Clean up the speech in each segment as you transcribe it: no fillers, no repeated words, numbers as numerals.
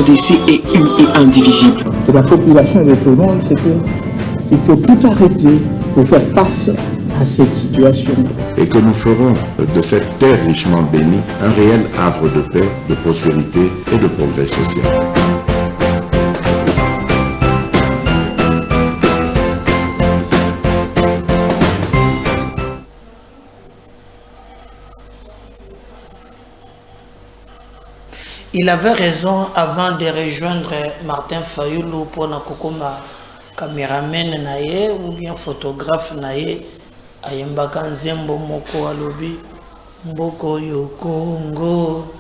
RDC est une et indivisible. De la population et de tout le monde, c'est qu'il faut tout arrêter pour faire face à cette situation. Et que nous ferons de cette terre richement bénie un réel havre de paix, de prospérité et de progrès social. Il avait raison avant de rejoindre Martin Fayulu pour na kokoma caméraman naye ou bien photographe naye ayembaka nzembo moko alobi mboko yo Congo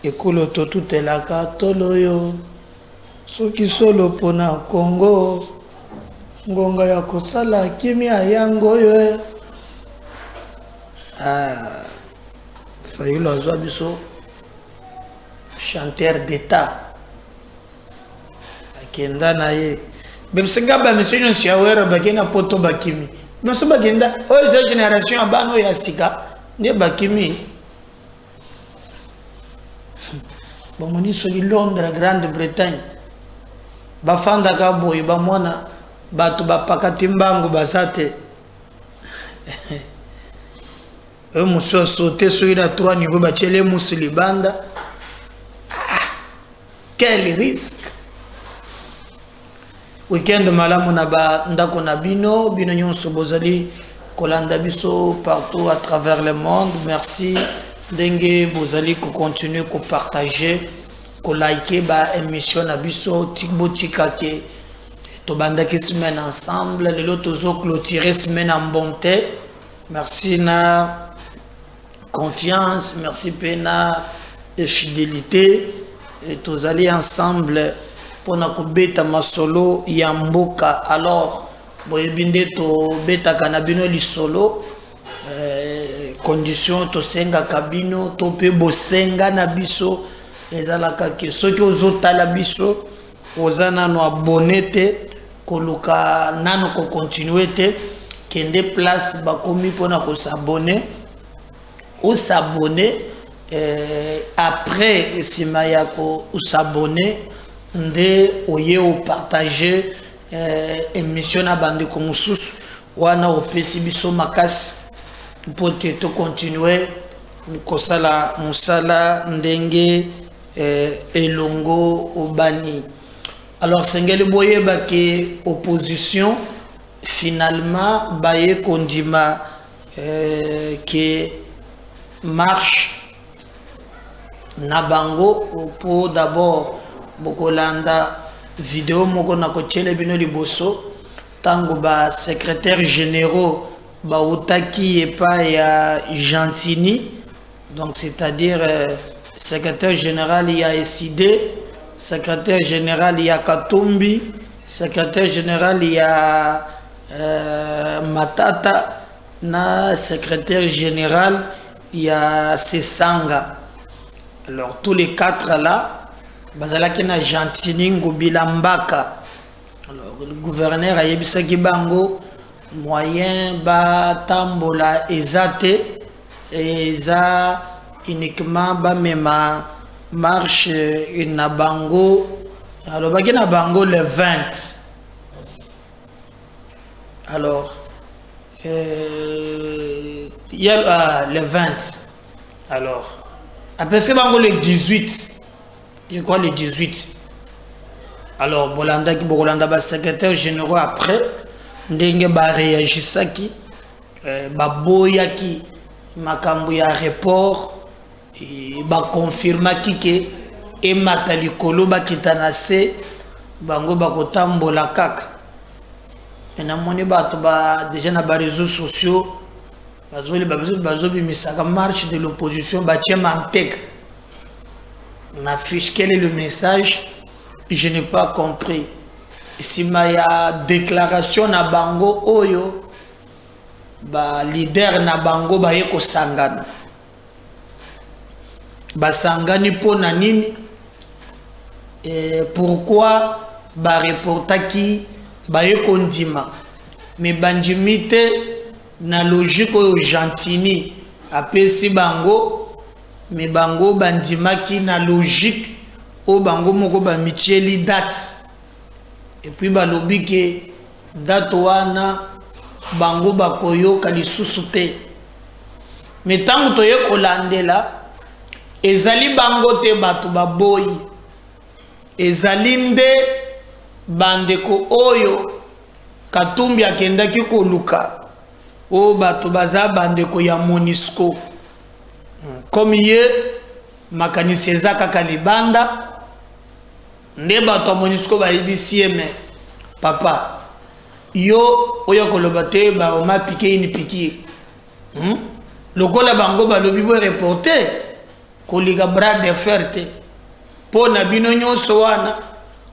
ekolo to tutelaka toloyo soki solo pona Congo ngonga ya kosala kimia yango yo Fayulu azwa biso chanteur d'état akenda naye bemsenga ba monsieur Nsiawera bakena poto bakimi noso bagenda oyo za génération abano ya sika ne bakimi bomoni so Londres Grande-Bretagne bafanda ka boy ba mwana batu bapakati mbangu basate eux muso sauter sur la 3 niveau bachele muslibanda. Quel risque! Weekend malamu na ba ndako na bino nyonso bozali kolanda biso partout à travers le monde. Merci denge bozali ko continuer ko partager ko liker ba émission na biso tikbotika ke to banda ki semaine ensemble lelo tozo clôturer semaine en bonté. Merci na confiance, merci pena de fidélité. Et tous allés ensemble pour nous beta masolo yamboka. Alors boyebinde to beta kanabino li solo condition to senga kabino to pe bosenga na biso ezalaka ke soki ozotala biso ozana no abonete koluka nano ko continuer te kende place bakomi pona ko s'abonner ou s'abonner. Après Simayako ou s'abonner nde oye ou partager émission na bande komusus wana opesi biso makas pour te continuer kosala musala ndenge elongo obani. Alors sengeli boye bake opposition finalement baye kondima que marche Nabango pour d'abord bokolanda vidéo moko na kochele bino liboso tango ba secrétaire généraux ba utaki et pas ya Gentini, donc c'est-à-dire secrétaire général il y a SID, secrétaire général il y a Katumbi, secrétaire général il y a Matata, na secrétaire général il y a Sesanga. Alors tous les quatre là, bazalaki na Gentini Ngobila Mbaka. Alors le gouverneur a yebisaki bango moyen ba tambola ezate eza uniquement ba mema marche na bango. Alors baki na bango le 20. Alors il y a le 20. Alors après ce bango le 18, je crois le 18. Alors Bolanda qui Bolanda ba secrétaire général après ndenge ba réagisaki ba boyaki makambo ya report ba confirmaki ke e matali kolo ba kitanase bango ba kotambola kaka. Na moni bato ba déjà na ba réseaux sociaux bazobi misaka marche de l'opposition batie mantek na fiche. Quel est le message? Je n'ai pas compris. Si ma déclaration na bango oyo ba leader na bango ba yeko sangana ba sangani po na nini pourquoi ba reportaki ba yeko ndima mais bandimite na logique oyo Gentini apesi bango mais bango bandimaki na logique o bango moko ba mitieli date et puis ba lobi ke date wana bango ba koyoka lisusu te mais tango toye kolandela ezali bango te bato baboyi ezali nde bandeko oyo Katumbi akendaki koluka o bato baza bandeko ya Monisco comme ye makanisi eza kaka libanda nde bato ya Monisco bayebisi ye me papa yo oyo koloba te baoma pike ini pikiri lokola bango balobi bo reporter kolika bras de fer te po na bino nyonso wana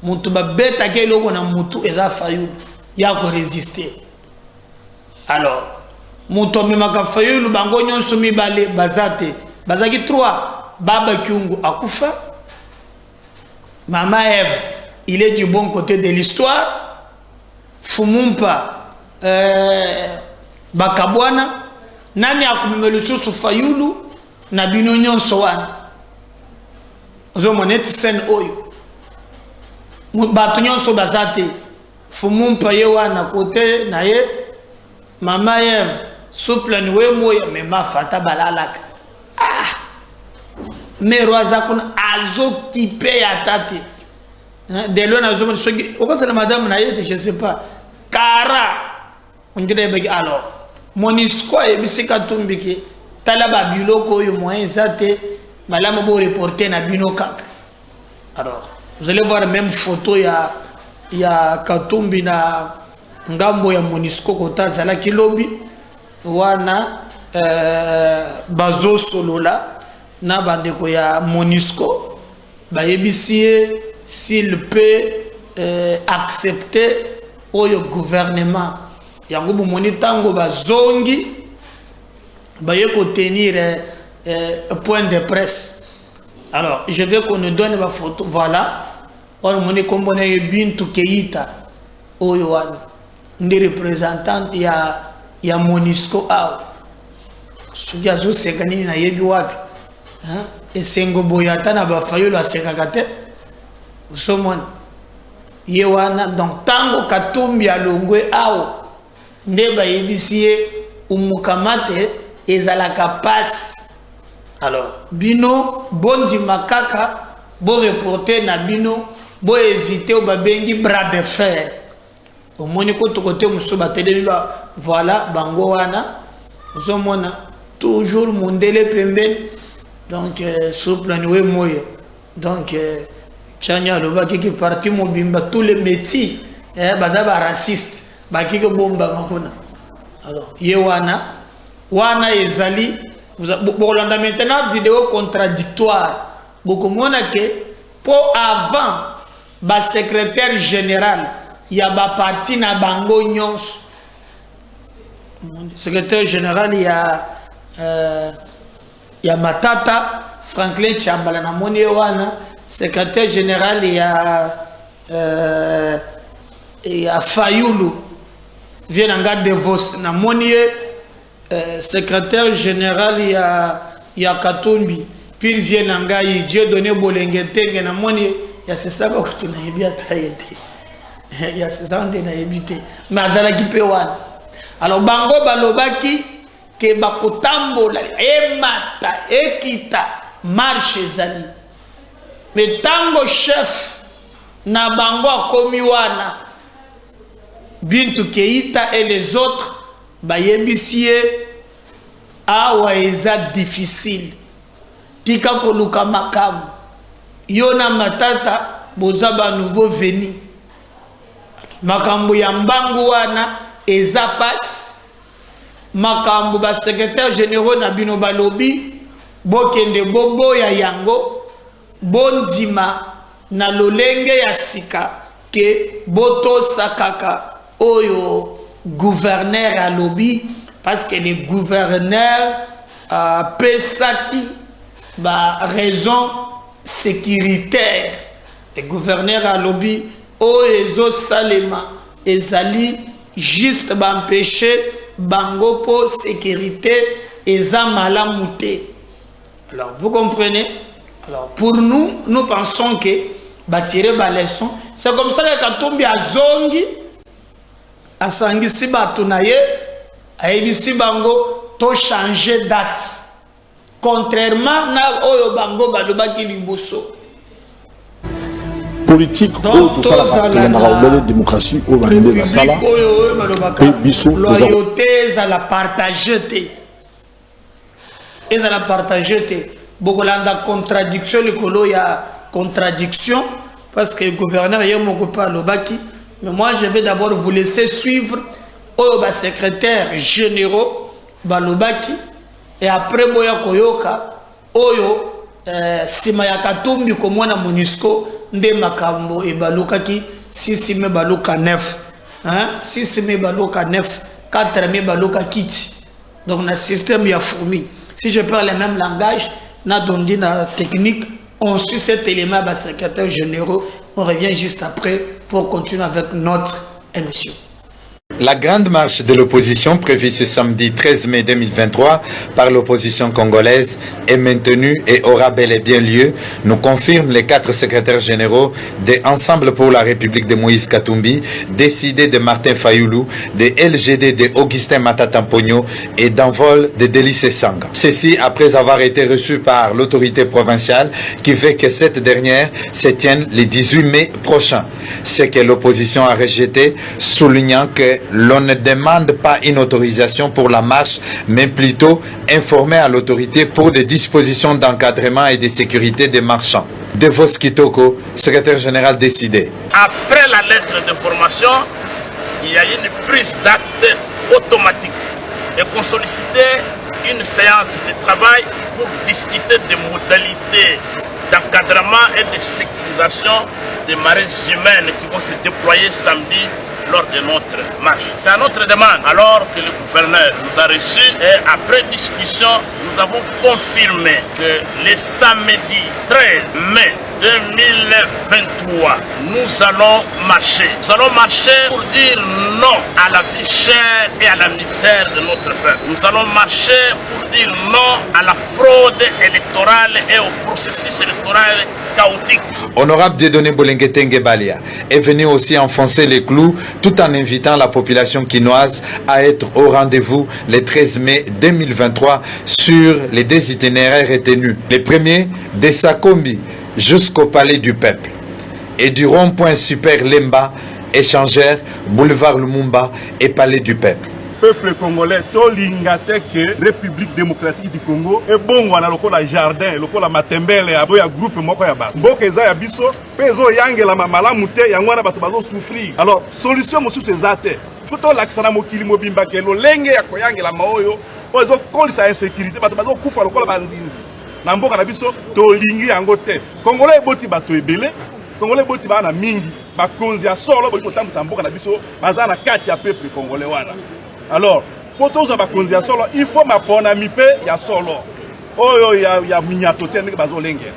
mutu babetaki eloko na mutu eza Fayulu ya ko résister alors mutu amemaka Fayulu bango nyonso mibale bazate bazaki 3 baba Kyungu akufa mama Eve il est du bon côté de l'histoire Fumumpa bakabwana nani akumeme lisusu Fayulu na bino nyonso wana ozo moneti sen oyo bato nyonso bazate Fumumpa ye wana kote na ye mama Eve souple ni we moya me mafata balalaka mero azakuna azo kipe ya tate de loin azo mo soki okosala madame na ye je sais pas kara on dirait begi alors Monisco e bisika tumbiki tala ba biloko oyo moyen zate malama bo reporter na bino kaka alors vous allez voir même photo ya Katumbi na ngambo ya Monisco kota zala kilobi wana bazo solola na bandeko ya Monisco bayebisi s'il peut accepter oyo gouvernement yango bomoni tango bazongi baye ko tenir point de presse. Alors je veux qu'on nous donne ma photo, voilà on moni kombona Bintu Keita oyo wana ndi représentante ya Monisco aw suja zo sekani na yebi wapi esengo boyata na ba Fayulu asekaka te usomona ye wana donc tango Katumbi alongwe awo nde bayebisi ye umukamate ezalaka passe. Alors bino bondi makaka bo reporter na bino bo éviter o babengi bras de fer au moni ko to côté muso bateleli ba voilà bango wana usomona toujours mondele pembe donc souple niwe moyo donc chanya loba ki parti mobimba tous les métiers bazaba raciste bakike bomba makona. Alors ye wana ezali bolanda maintenant vidéo contradictoire beaucoup mona ke po avant ba secrétaire général ya ba parti na bango nyonso secrétaire général ya Matata Franklin Chambala na moni wana secrétaire général ya Fayulu vient en garde de Vos na moni secrétaire général ya Katumbi puis vient en ngai Dieu donné bolengete na moni ya sesaka ko na yebia tayete ya sesande na yebite mazala kipe wana. Alors bango balobaki ke bakotambola emata ekita marche zali mais tango chef na bango akomi wana Bintu Keita et les autres bayebisiye awa eza difficile tika koluka makamu yona Matata boza ba nouveau venu makambo ya mbangu wana eza passe makambo ba secrétaire généraux na bino balobi bokende bobo ya yango bondima na lolenge ya sika ke boto sakaka oyo gouverneur à lobby parce que les gouverneurs pesaki ba raison sécuritaire les gouverneurs à lobby oyo salema ezali juste empêcher bango pour sécurité eza malamu te. Alors vous comprenez Alors pour nous, nous pensons que va tirer la leçon. C'est comme ça que Katumbi a zongi, a sangisi batunaye, a ebisi bango, to changer date. Contrairement à Oyo Bango Balobaki Liboso. Politique, tout ça, la démocratie, au Bandé, la Sala, loyauté, à la partager. Et à la partager. Bogolanda contradiction, le colo, il y a contradiction, parce que le gouverneur, il y a mon copain Lobaki. Mais moi, je vais d'abord vous laisser suivre Oyo secrétaire généraux Balobaki. Et après, Boya Koyoka, Oyo, Simaya Katumbi, comme moi, na Monisco, Nde Makambo et Balokaki, 6 me Baloka 9. 6 me Baloka 9, 4 me Baloka Kiti. Donc, le système y a fourmi. Si je parle le même langage, na dondi na technique, on suit cet élément à secrétaire généraux. On revient juste après pour continuer avec notre émission. La grande marche de l'opposition prévue ce samedi 13 mai 2023 par l'opposition congolaise est maintenue et aura bel et bien lieu, nous confirment les 4 secrétaires généraux de Ensemble pour la République de Moïse Katumbi, décidé de Martin Fayoulou, de LGD de Augustin Matatampogno et d'Envol de Délice Sanga. Ceci après avoir été reçu par l'autorité provinciale qui veut que cette dernière se tienne le 18 mai prochain. Ce que l'opposition a rejeté, soulignant que l'on ne demande pas une autorisation pour la marche, mais plutôt informer à l'autorité pour des dispositions d'encadrement et de sécurité des marchands. Devos Kitoko, secrétaire général décidé. Après la lettre d'information, il y a une prise d'acte automatique et qu'on sollicitait une séance de travail pour discuter des modalités d'encadrement et de sécurisation des marées humaines qui vont se déployer samedi lors de notre marche. C'est à notre demande, alors que le gouverneur nous a reçus et après discussion, nous avons confirmé que le samedi 13 mai 2023, nous allons marcher. Nous allons marcher pour dire non à la vie chère et à la misère de notre peuple. Nous allons marcher pour dire non à la fraude électorale et au processus électoral chaotique. Honorable Dieudonné Bolengetenge Balia est venu aussi enfoncer les clous tout en invitant la population quinoise à être au rendez-vous le 13 mai 2023 sur les 2 itinéraires retenus. Les premiers, de Sakombi jusqu'au Palais du Peuple et du rond-point Super Lemba, échangère, boulevard Lumumba et Palais du Peuple. Peuple congolais, to lingate que République démocratique du Congo et bon wana lokola jardin, lokola matembele ya boya groupe moko ya ba. Mboka eza ya biso, pezo yangela malamu te yango wana bato bazo souffrir. Alors solution mosusu ezate. Foto laksana mokili mobimba ke lo lenge ya koyangela maoyo, ozo kolisa insécurité bato bazo kufa lokola banzinzi. Na mboka na biso to lingi yango te. Congolais boti bato ebele, Congolais boti bana mingi, bakonzi ya solo boti kotambisa mboka na biso, baza na kati ya peuple congolais wana. Alors, pour tous les solo, il faut m'apprendre mipé ya solo. Oh ya minyato tende bazo lenge.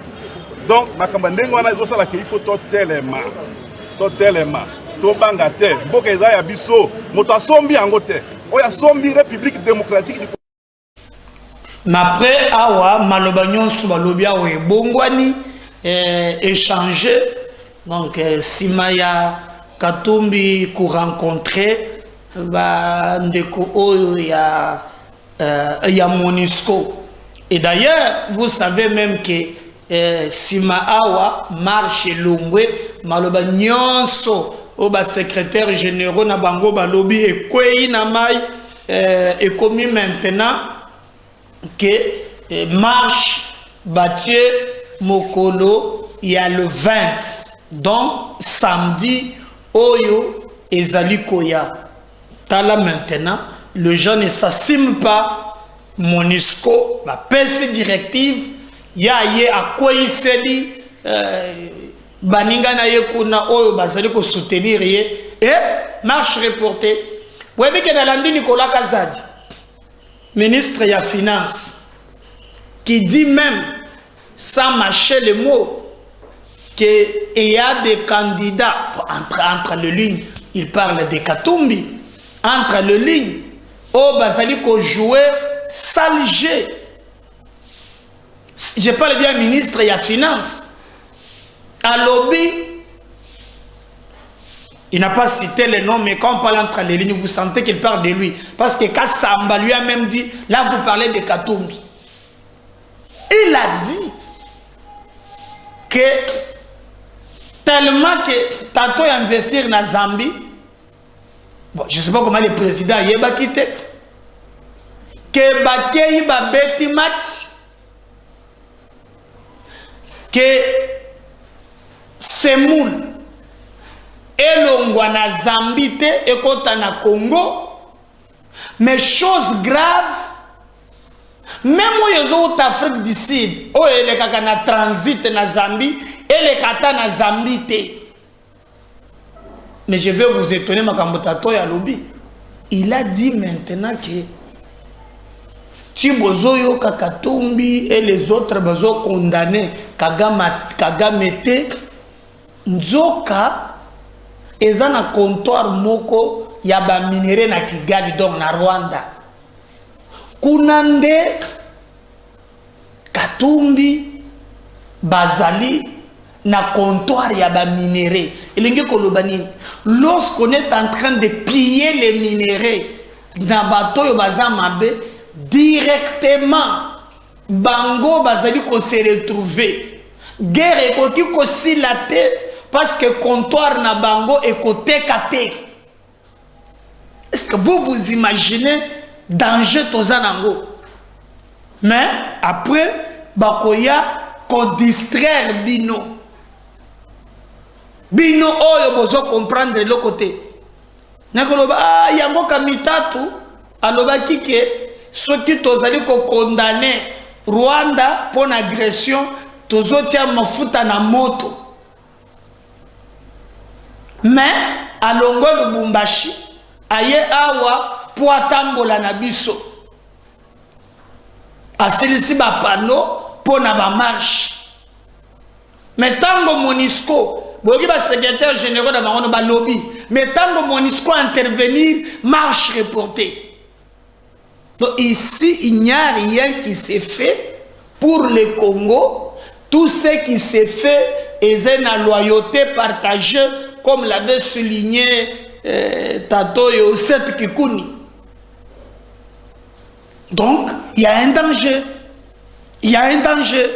Donc makambandengo wana zo sala ke il faut totelema. To banga te. Mboka eza ya biso, moto asombi yango te. Oya sombi République démocratique du Mais après awa malobanyon sou balobia o ebongwani échanger donc Simaya Katumbi ko rencontrer ndeko oyo ya Monisco. Et d'ailleurs, vous savez même que Simaawa marche longwe maloba nyonso oba secrétaire général na bango balobi et kwei na mai et commis maintenant que marche Bathieu Mokolo il y a le 20 donc samedi oyo ezali koya. Là maintenant, le gens ne s'assume pas Monisco, ma PC directive, ya à quoi il s'est dit, baninga na ye kuna oyo bazali ko soutenir et marche reportée. Vous voyez que dans l'andi Nicolas Kazadi, ministre ya finance, qui dit même sans mâcher les mots qu'il y a des candidats entre les lignes, il parle de Katumbi. Entre les lignes, au Basali ko jouer sale jeu. je parle bien ministre et à finance. À lobby, il n'a pas cité les noms, mais quand on parle entre les lignes, vous sentez qu'il parle de lui. Parce que Kassamba lui a même dit, là vous parlez de Katumbi. Il a dit que tellement que tantôt investir dans Zambie, bon, je ne sais pas comment le président y est quitté, que Bakei ba beti match, que Semoul et l'ongwa na Zambie et kota na Congo, mais chose grave, même où les Afrique du Sud, où les kaka na transit na Zambie et les kata na Zambie. Mais je vais vous étonner, Makambotato ya lobby. Il a dit maintenant que Tibozoyo Kakatumbi et les autres besoin condamnés Kagamete Nzoka eza na comptoir moko ya ba minéré na Kigali donc na Rwanda. Kunande Katumbi Bazali na comptoir ya ba minéré. Lorsqu'on est en train de piller les minéraux na bateau yo bazamabe, directement bango bazali ko se retrouver guerre ekoti ko silate parce que comptoir na bango ekote kate. Est-ce que vous imaginez danger tozanango? Mais après bakoya ko distraire bino oyo bozo comprendre le côté nakoloba yango kamitatu aloba kike soki tozali ko condamner Rwanda pour agression tozotia mafuta na moto mais alongo Lubumbashi aye awa pour atambola na biso asilisi ba pano pour na ba marche mais tango Monisco boki ba secrétaire général de Marono ba lobby mais tango Monisco intervenir marche reportée. Donc ici, il n'y a rien qui s'est fait pour le Congo. Tout ce qui s'est fait est une loyauté partagée, comme l'avait souligné Tato Yosef Kikuni. Donc, il y a un danger. Il y a un danger.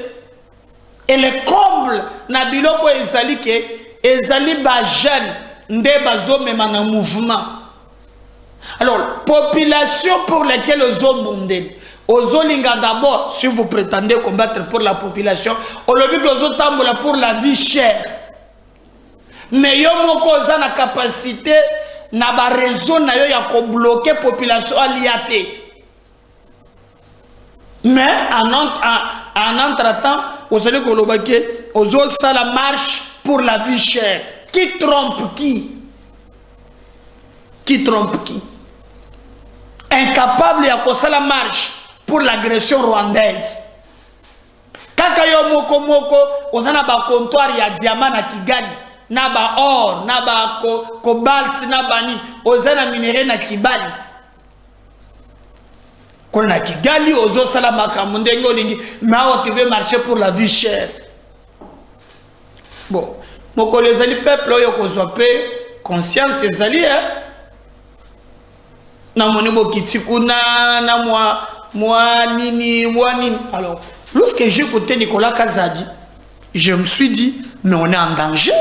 Et le comble, Nabiloko Ezali ke, Ezali ba jeune, nde bazo même en mouvement. Alors, population pour laquelle aux bondés, aux linga d'abord, si vous prétendez combattre pour la population, on le dit aux autres pour la vie chère. Mais yo moko za na capacité na ba raison na yo ya ko bloquer population aliate. Mais en entre-temps, vous allez que aux autres ça la marche pour la vie chère. Qui trompe qui? Qui trompe qui? Incapable de faire la marche pour l'agression rwandaise. Kaka yo moko moko, ozana ba comptoir ya diamant na Kigali, na ba or, na ba cobalt, na ba ni, ozana minéré na Kibali. Kona na Kigali ozo sala makambo ndenge olingi, mais tu veux marcher pour la vie chère. Bon, moko les ali peuple oyo kozwa pe conscience ezali na monibo kitikuna na moi nini. Alors, lorsque j'ai écouté Nicolas Kazadi, je me suis dit, mais on est en danger.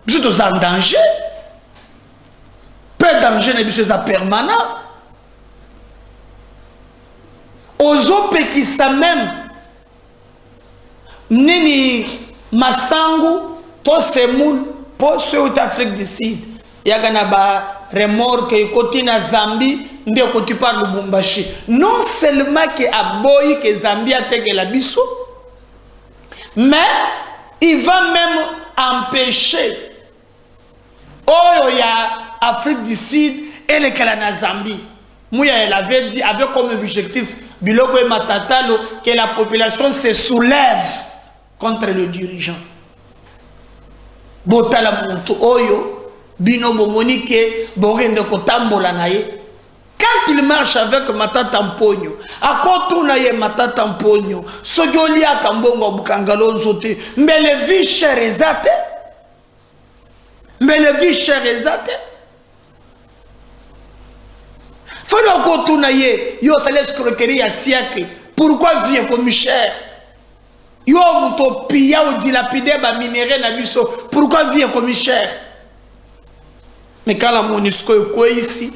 Nous sommes en danger. Peu de danger, mais c'est permanent. Aux autres qui sont même, Nini Massangu, pour Semoul, pour ceux d'Afrique du Sud, il y a des remorques côté na Zambie, nde côté par Lubumbashi. Non seulement que aboyi que Zambie a tege la biso, mais il va même empêcher oh ya Afrique du Sud et le Canada Zambie. Mouya elle avait dit avec comme objectif biloko et matatalo que la population se soulève contre le dirigeant. Botala muntu oyo bino bomonike borende kotambola naye. quand il marche avec Matata Mpogno, à côté on a Matata Mpogno, Sogoli a Kambongo Bukangalo Zote, mais le vie cher ezate, mais le vie cher ezate. Faut le côté on a yo fait l'escroquerie à siècle. Pourquoi vie comme cher? Yo muto pilla ou dilapidé ba minéré na biso. Pourquoi vie comme cher? Mais quand la MONUSCO est ici,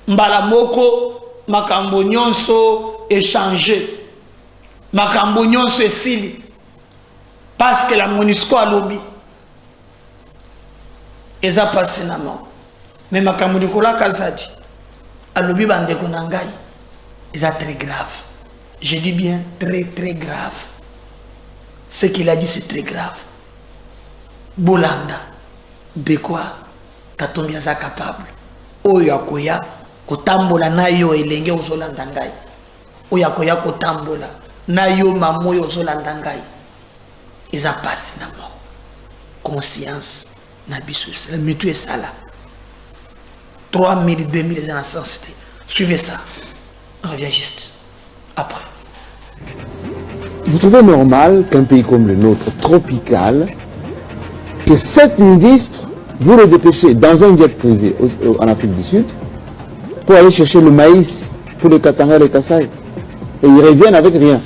mbala moko makambo nyonso échangé, makambo nyonso esili, parce que la MONUSCO a lobby. Et ça passe na mort. Mais makambo Nicolas Kazadi a lobby bandeko nangai. Et ça très grave. Je dis bien très très grave. Ce qu'il a dit c'est très grave. Bolanda, de quoi? Katombi aza capable. Oyo akoya kotambola na yo elenge ozolanda ngai. Oyo akoya kotambola na yo mamoyo ozolanda ngai. Eza passé na mort. Conscience na biso. Le mitu est ça là. 3000, 2000 les insensité. Suivez ça. On revient juste après. Vous trouvez normal qu'un pays comme le nôtre, tropical, que 7 ministres vous le dépêchez dans un jet privé en Afrique du Sud pour aller chercher le maïs pour le Katanga et le Kassai. Et ils reviennent avec rien.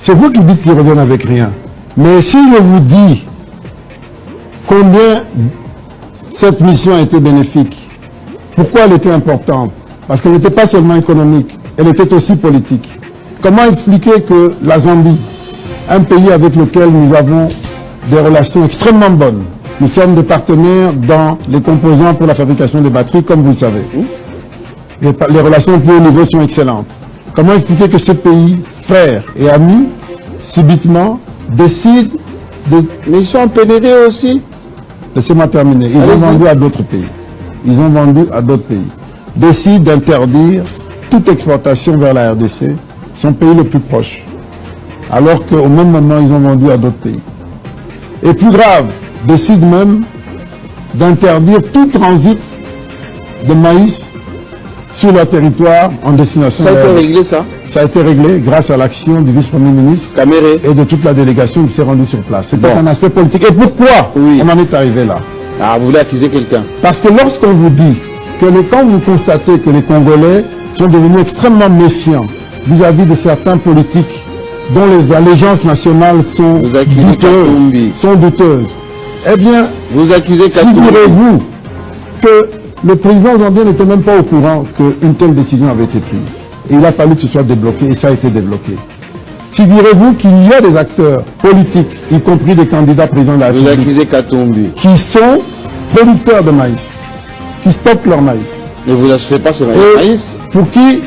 C'est vous qui dites qu'ils reviennent avec rien. Mais si je vous dis combien cette mission a été bénéfique, pourquoi elle était importante? Parce qu'elle n'était pas seulement économique, elle était aussi politique. Comment expliquer que la Zambie, un pays avec lequel nous avons des relations extrêmement bonnes, nous sommes des partenaires dans les composants pour la fabrication des batteries, comme vous le savez. Les relations au plus haut niveau sont excellentes. Comment expliquer que ce pays, frère et ami, subitement, décide de... Mais ils sont pénétrés aussi. Laissez-moi terminer. Ils ont vendu à d'autres pays. Ils ont vendu à d'autres pays. Décident d'interdire toute exportation vers la RDC, son pays le plus proche. Alors qu'au même moment, ils ont vendu à d'autres pays. Et plus grave, décide même d'interdire tout transit de maïs sur leur territoire en destination. Ça a été réglé, ça? Ça a été réglé grâce à l'action du vice-premier ministre Kamere et de toute la délégation qui s'est rendue sur place. C'était un aspect politique. Et pourquoi on en est arrivé là? Ah, vous voulez accuser quelqu'un? Parce que lorsqu'on vous dit que quand vous constatez que les Congolais sont devenus extrêmement méfiants vis-à-vis de certains politiques dont les allégeances nationales sont douteuses, eh bien, vous accusez figurez-vous que le président zambien n'était même pas au courant qu'une telle décision avait été prise. Et il a fallu que ce soit débloqué, et ça a été débloqué. Figurez-vous qu'il y a des acteurs politiques, y compris des candidats présidents de la République, qui sont producteurs de maïs, qui stockent leur maïs. Et vous n'achetez pas ce maïs? Pour qui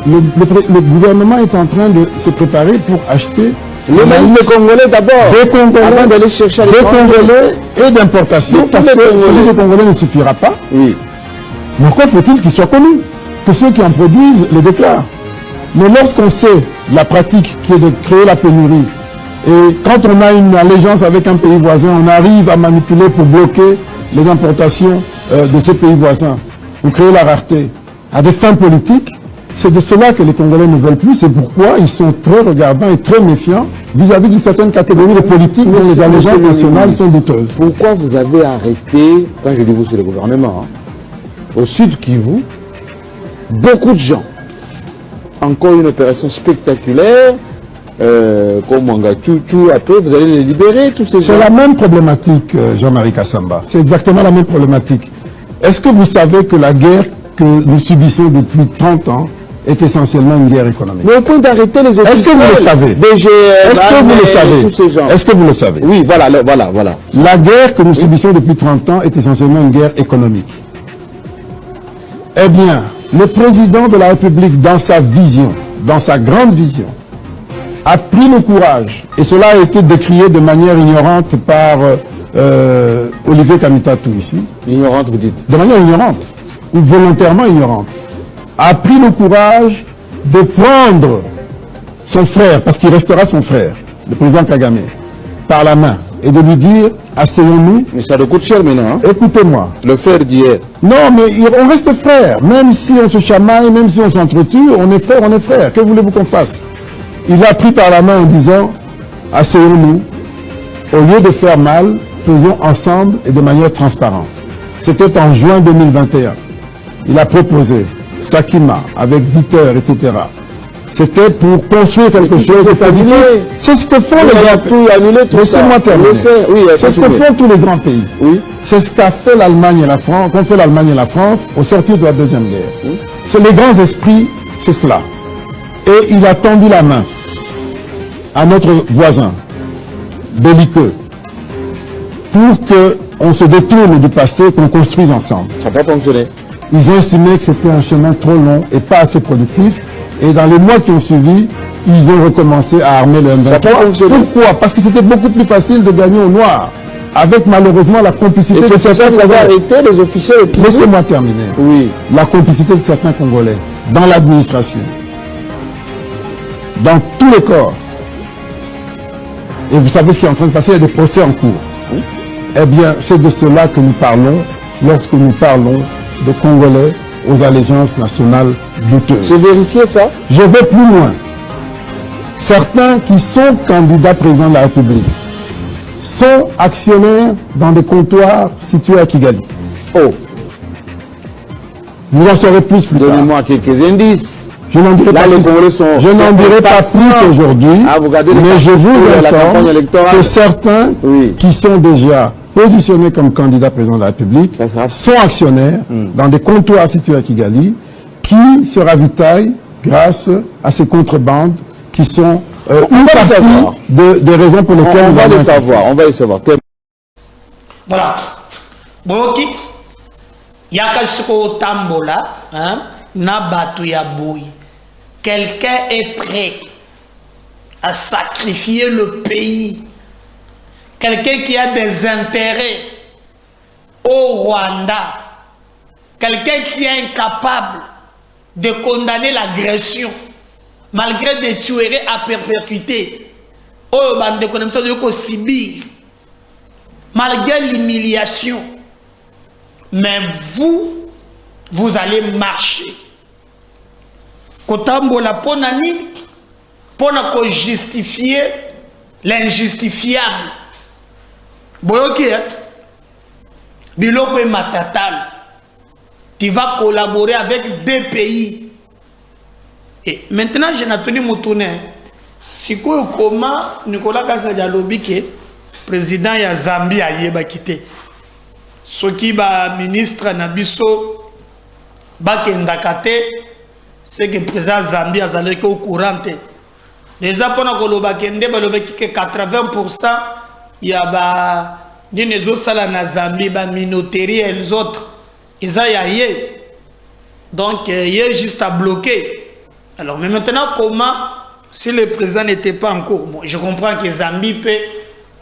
le gouvernement est en train de se préparer pour acheter le maïs des Congolais d'abord, des Congolais, avant d'aller chercher des Congolais et d'importation, parce que celui des Congolais ne suffira pas. Oui. Mais encore faut-il qu'il soit connu, que ceux qui en produisent le déclarent. Mais lorsqu'on sait la pratique qui est de créer la pénurie, et quand on a une allégeance avec un pays voisin, on arrive à manipuler pour bloquer les importations de ce pays voisin, pour créer la rareté, à des fins politiques. C'est de cela que les Congolais ne veulent plus, c'est pourquoi ils sont très regardants et très méfiants vis-à-vis d'une certaine catégorie de politiques dont les allégeances nationales sont douteuses. Pourquoi vous avez arrêté, quand je dis vous c'est le gouvernement, au sud Kivu, beaucoup de gens, encore une opération spectaculaire, comme Manga Tchouchou, après vous allez les libérer, tous ces gens. C'est la même problématique, Jean-Marie Kassamba, c'est exactement la même problématique. Est-ce que vous savez que la guerre que nous subissons depuis 30 ans est essentiellement une guerre économique? Mais au point d'arrêter les autres. Est-ce que vous le savez? Est-ce que vous le savez? Est-ce que vous le savez? Oui, voilà. La guerre que nous subissons depuis 30 ans est essentiellement une guerre économique. Eh bien, le président de la République, dans sa vision, dans sa grande vision, a pris le courage, et cela a été décrié de manière ignorante par Olivier Kamitatou ici. Ignorante, vous dites? De manière ignorante, ou volontairement ignorante, a pris le courage de prendre son frère, parce qu'il restera son frère, le président Kagame, par la main et de lui dire, asseyons-nous. Mais ça coûte cher maintenant. Hein? Écoutez-moi. Le frère d'hier. Non, mais on reste frères. Même si on se chamaille, même si on s'entretue, on est frères, on est frères. Que voulez-vous qu'on fasse? Il a pris par la main en disant, asseyons-nous. Au lieu de faire mal, faisons ensemble et de manière transparente. C'était en juin 2021. Il a proposé Sakima avec Dieter, etc. C'était pour construire quelque chose. C'est ce que font les grands pays. Laissez-moi terminer. C'est ce que font tous les grands pays. Oui. C'est ce qu'a fait l'Allemagne et la France, qu'ont fait l'Allemagne et la France au sortir de la Deuxième Guerre. C'est les grands esprits, c'est cela. Et il a tendu la main à notre voisin, belliqueux, pour qu'on se détourne du passé, qu'on construise ensemble. Ça n'a pas fonctionné. Ils ont estimé que c'était un chemin trop long et pas assez productif. Et dans les mois qui ont suivi, ils ont recommencé à armer le M23. Pourquoi? Parce que c'était beaucoup plus facile de gagner au noir. Avec malheureusement la complicité de certains Congolais. Les officiers. Laissez-moi terminer. Oui. La complicité de certains Congolais dans l'administration, dans tous les corps. Et vous savez ce qui est en train de passer, il y a des procès en cours. Oui. Eh bien, c'est de cela que nous parlons lorsque nous parlons de Congolais aux allégeances nationales douteuses. C'est vérifié ça? Je vais plus loin. Certains qui sont candidats président de la République sont actionnaires dans des comptoirs situés à Kigali. Oh. Vous en saurez plus tard. Donnez-moi quelques indices. Je n'en dirai pas plus aujourd'hui, mais je vous informe que certains qui sont déjà positionnés comme candidats président de la République sont actionnaires dans des comptoirs situés à Kigali qui se ravitaillent grâce à ces contrebandes qui sont une partie des raisons pour lesquelles on va les savoir. On va les savoir. Voilà. Boki, Yakasuko Tambola, Nabatu Yaboui. Quelqu'un est prêt à sacrifier le pays. Quelqu'un qui a des intérêts au Rwanda. Quelqu'un qui est incapable de condamner l'agression malgré des tueries à perpétuité. Malgré l'humiliation. Mais vous allez marcher. Kotambola ponani pona ko justifier l'injustifiable. Boyoki biloko matatal. Tu vas collaborer avec deux pays. Et maintenant j'ai entendu motourner. Siko comment Nicolas Kasadialobi ke président ya Zambie a yeba kité. Soki ba ministre na biso ba kendakate c'est que le président Zambie a zalé au courant. Déjà, pendant que le Bakende, que 80% il y a des autres salles en Zambie, des minoteri et les autres. Ils ont yé. Donc, il y a juste à bloquer. Alors, mais maintenant, comment, si le président n'était pas en cours, bon, je comprends que Zambie peut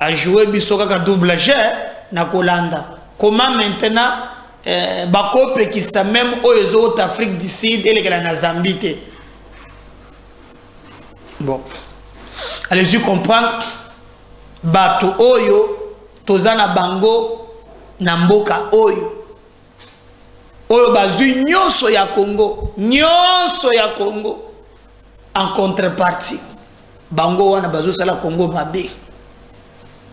jouer Bissoka double jet na Kolanda. Comment maintenant Bakope qui sont même aux autres Afrique du Sud et les Zambie. Bon. Allez-y comprendre. Bato Oyo, Tozana Bango, Namboka Oyo. Oyo Bazu Nyonso ya Congo. Nyonso ya Congo. En contrepartie. Bango wana Bazu Sala Congo Mabe.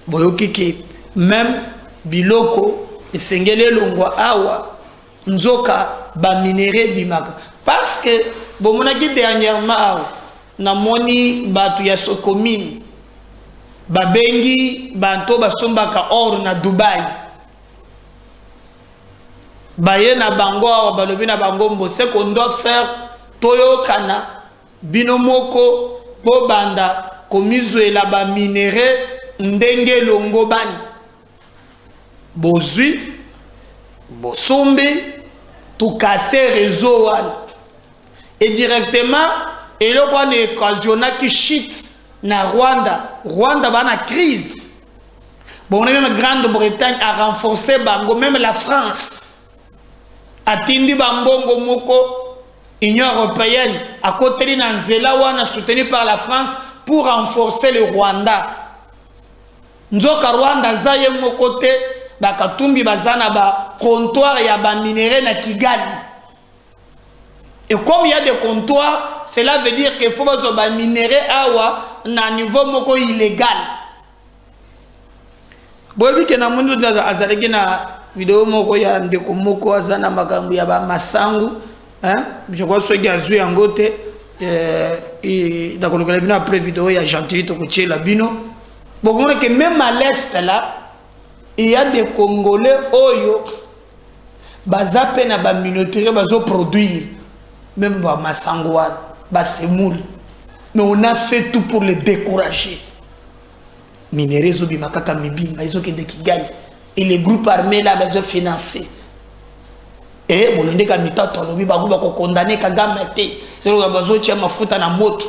Boyoki ke même Biloko. Et sengele longwa awa nzoka ba minéré bimaka parce que bon mona ki dernièrement awa na moni batu ya Sokomine ba bengi banto basombaka or na Dubai baye na bango awa balobi na bango mbo c'est qu'on doit faire toyo kana binomoko po banda komizwela ba minéré ndenge longo bani Bozui, Bosombe, tout casser réseau. Et directement, et là, on a occasionné qui shit na Rwanda. Rwanda va na crise. Bon, même Grande-Bretagne a renforcé Bango, même la France. A tindi Bango Moko, Union européenne, à côté de Nanzela, on a soutenu par la France pour renforcer le Rwanda. nzoka Rwanda za ye moko te bakatumbi bazana ba comptoir ya ba minéraux na Kigali. Et comme il y a des comptoirs, cela veut dire qu'il faut ba minéraux awa na niveau moko illégal. Bobi ke na mundu azaleki na vidéo moko ya ndeko moko azana makambo ya ba masangu, hein? Je crois que azui yangote d'accord, le après vidéo il y a gentil to coacher la bino. Bon, on que même à l'est là, il y a des Congolais oyo bazape na ba minoterie bazo produire même ba masangouane, ba semoule. Mais on a fait tout pour les décourager. Minéraux zo bimakaka mibimba izo ke de Kigali et les groupes armés là bazo financer. Et bolonde ka mitato lobi ba ko condamner Kagame te. C'est le bazo tia mafuta na moto.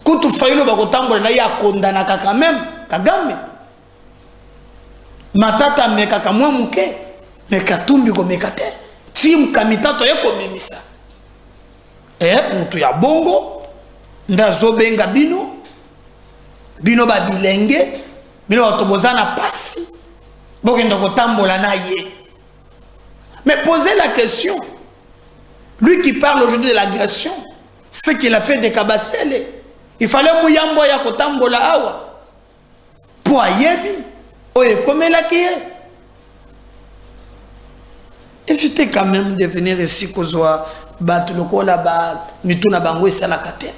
Kutu failo ba ko tambola na ya condamna quand même Kagame. Matata meka kamwa muke mekatumbi ko mekate. Tim kamitato yeko mimisa. Mutu ya bongo ndazo benga bino ba bilenge bino batobozana pasi bokenda ko tambola na ye. Mais posez la question. Lui qui parle aujourd'hui de l'agression, ce qu'il a fait de Kabasele, il fallait mouyambo ya kotambola awa pour ayebi oye comme la qui est. Évitez quand même de venir ici kozwa battre le col là-bas, mituna bango et salakate.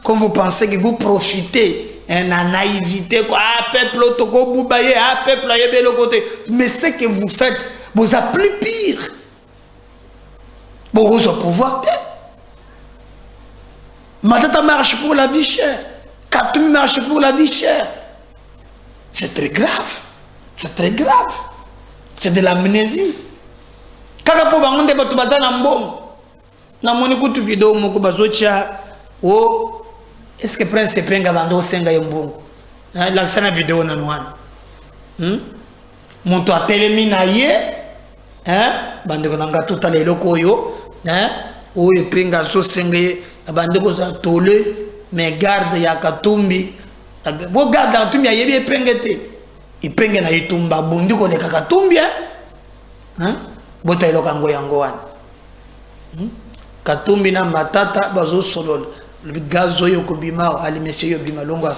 Comme vous pensez que vous profitez la naïveté, quoi, ah, peuple, toko boubaye, ah, peuple, ayebe le côté. Mais ce que vous faites, vous appelez pire. Vous avez pouvoir. Matata marche pour la vie chère. Katoumi marche pour la vie chère. C'est très grave. C'est très grave. C'est de l'amnésie. Kaka po bangonde bato bazana mbongo. Na moni kutu vidéo moko bazocha o est-ce que Prince Penga bando senga yombongo. La sana vidéo na nwana. Monto a telemina ye bande ko nanga tuta le loko yo o e Penga so senga bande ko za tole mais garde ya Katumbi. Bo garde ya Katumbi yebi pengete. Ipenge na itumba bundi ko le Katumbi bota iloka ngo yango wana. Katumbi na matata bazo solo le gazo yo kobima ali monsieur yo bima longa.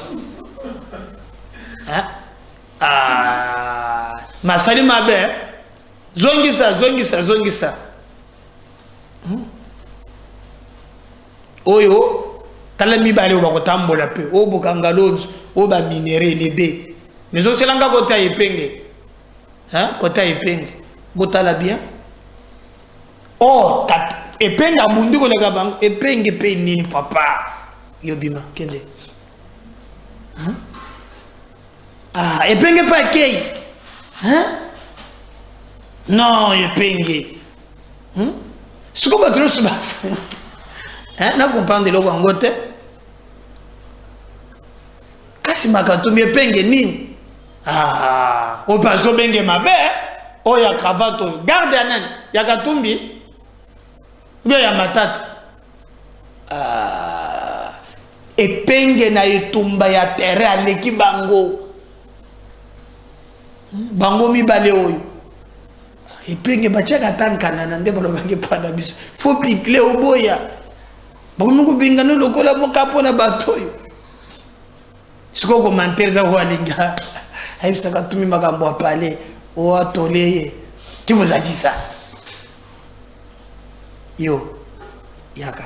Masali mabe zongisa oyo tala mibale o bakotambola pe o bokangalonzo o ba minéraux lebe mais o selanga kota epenge kota epenge botala bien oh epenge abundi ko leka bang epenge pe nini papa yo bima kende epenge pa kei non epenge siko batro subas na comprendre lo ngote kasi Makatumbi epenge nini o bazo benge mabe o ya cravato garde anen ya Katumbi bien ya matata epenge na etumba ya terre aleki bango mibale oyo epenge bachaka tankana na nde balobaki pada biso faut piquer oboya bamungu bingano lokola mokapo na batoyo siko commentaire za walinga aibisa Katumbi makambo apale o atoleye qui vous a dit ça yo yaka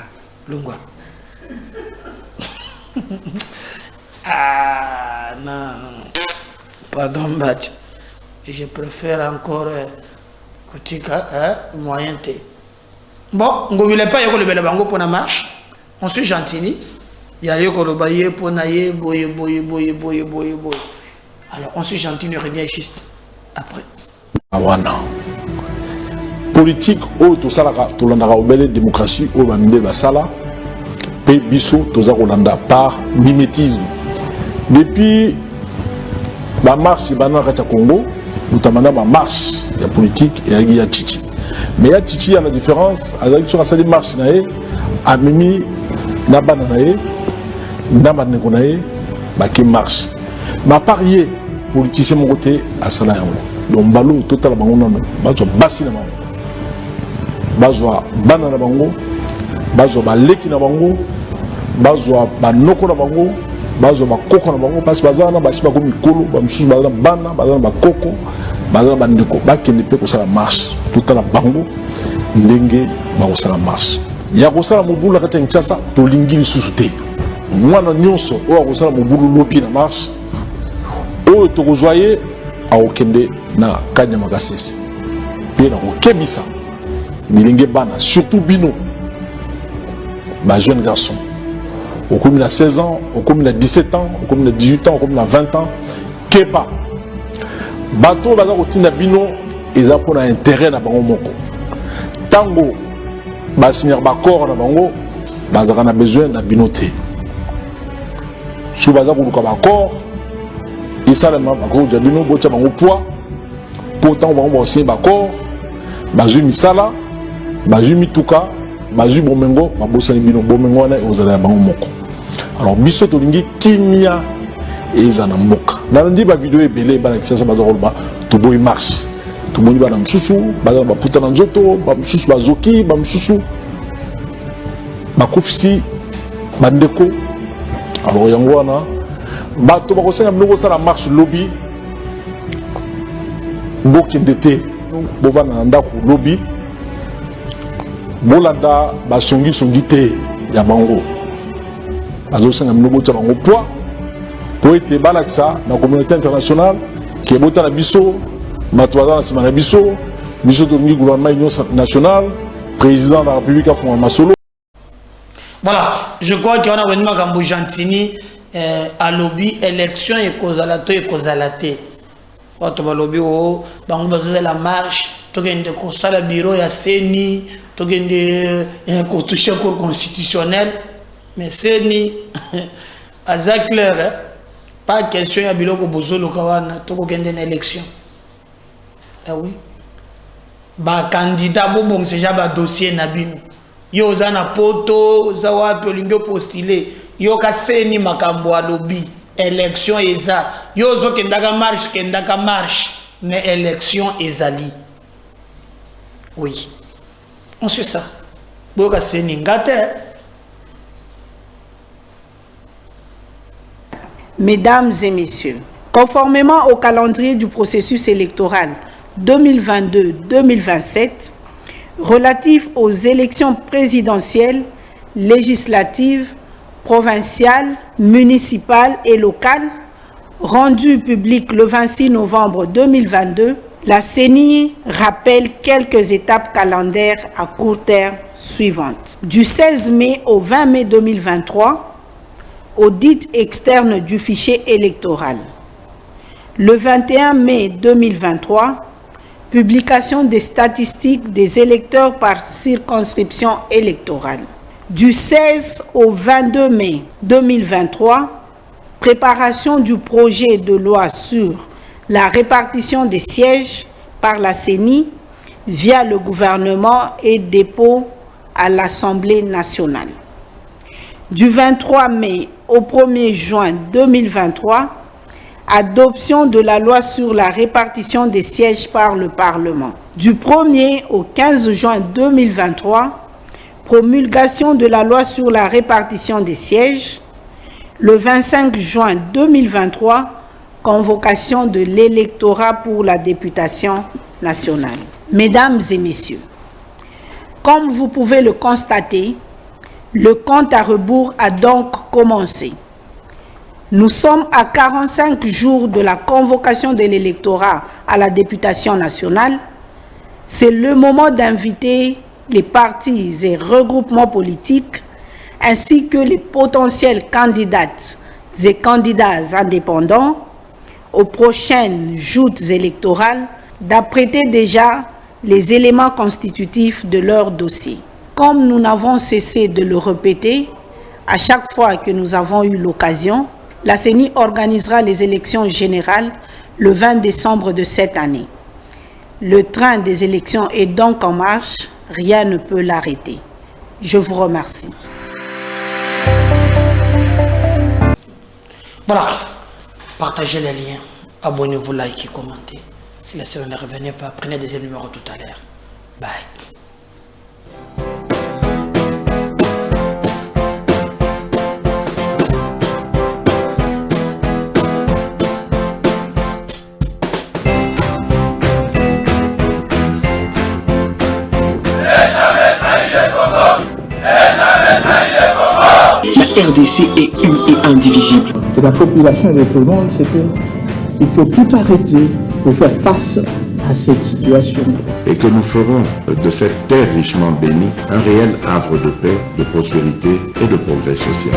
lungwa non pardon batch je préfère encore kutika moyen T. Bon ngobile pas yoko lebela bango pona marche on se gentili ya yoko lobaye pona ye boye alors on se gentili revient juste après awana politique au to salaka to landaka obele démocratie au baminde basala pe biso toza kolanda par mimétisme depuis la marche banaka ta Congo utamana ma marche ya politique et ya Tchichi mais ya Tchichi a la différence avec sur la marche nae amimi na bananae na baneko nae ba ki marche ma parier politicien mon côté à sala yango donc balo total bango non bazo basi na bango bazo bana na bango bazo baleki na bango bazo banoko na bango bazo bakoko na bango parce bazana basi bako mikolo ba msusu bazana bana bazana bakoko bazana bandeko bakende pe ko sala marche total bango ndenge ba ko sala marche ya ko sala mobulu kata Kinshasa to lingi lisusu te mwana nyonso o ko sala mobulu lobi na marche o to ko zoyer a okende na Kanyama Kasese pe na okebisa bilenge bana surtout bino ba jeune garçon au commune à 16 ans, au commune à 17 ans, au commune à 18 ans, au commune à 20 ans, Kepa. Bateau, baza kotina bino, ils ont pour intérêt na bango moko. Tango, ba signer ba corps na bango, baza kana besoin na binoté. Sou baza ko luka ba corps, et ça vraiment ba ko jabino bocha bango poids, pourtant bango ba signer ba corps, bazu misala, bazu mituka, bazu bomengo, ba bosani bino bomengo na ozala bango moko. Alors biso tolingi kimia ezana mboka nalandi ba video ebele ba Kinshasa bazoloba to boy marche to boy ba na msusu ba na puta na nzoto ba msusu bazoki ba msusu bakofisi bandeko alors yango wana bato bakosenga mnoko sala marche lobby bokende te bovana na ndako lobby bolanda basongi te ya bango azosenga mnoko tsa bango poids pour être balaksa na communauté internationale qui est bota na biso matwaza na sima na biso biso to ngi gouvernement union nationale président de la République a fondé Masolo. Voilà, je crois qu'il y a un Makambo Gentini à lobby élection et causalaté et causalaté. Quand on va lobby au bango bazo la marche, to gende ko sala bureau ya CENI, to gende ko toucher cour constitutionnel. Mais c'est ni à clair, hein? Pas question à biloko bozolo kawana to ko gende une élection. Ah oui. Ba candidat bon c'est déjà ba dossier na bino. Yo za na poto za wapi olingo postuler. Yo ka seni makambo a lobby élection eza. Yo zo kendaka marche mais élection ezali. Oui. On sait ça. Boka seni ngate. Mesdames et messieurs, conformément au calendrier du processus électoral 2022-2027, relatif aux élections présidentielles, législatives, provinciales, municipales et locales, rendu public le 26 novembre 2022, la CENI rappelle quelques étapes calendaires à court terme suivantes. Du 16 mai au 20 mai 2023, audit externe du fichier électoral. Le 21 mai 2023, publication des statistiques des électeurs par circonscription électorale. Du 16 au 22 mai 2023, préparation du projet de loi sur la répartition des sièges par la CENI via le gouvernement et dépôt à l'Assemblée nationale. Du 23 mai au 1er juin 2023, adoption de la loi sur la répartition des sièges par le Parlement. Du 1er au 15 juin 2023, promulgation de la loi sur la répartition des sièges. Le 25 juin 2023, convocation de l'électorat pour la députation nationale. Mesdames et messieurs, comme vous pouvez le constater, le compte à rebours a donc commencé. Nous sommes à 45 jours de la convocation de l'électorat à la députation nationale. C'est le moment d'inviter les partis et regroupements politiques ainsi que les potentiels candidates et candidats indépendants aux prochaines joutes électorales d'apprêter déjà les éléments constitutifs de leur dossier. Comme nous n'avons cessé de le répéter, à chaque fois que nous avons eu l'occasion, la CENI organisera les élections générales le 20 décembre de cette année. Le train des élections est donc en marche, rien ne peut l'arrêter. Je vous remercie. Voilà. Partagez les liens. Abonnez-vous, likez, commentez. Si la série ne revenait pas, prenez le deuxième numéro tout à l'heure. Bye. La RDC est une et indivisible. De la population et de tout le monde, c'est qu'il faut tout arrêter pour faire face à cette situation. Et que nous ferons de cette terre richement bénie un réel havre de paix, de prospérité et de progrès social.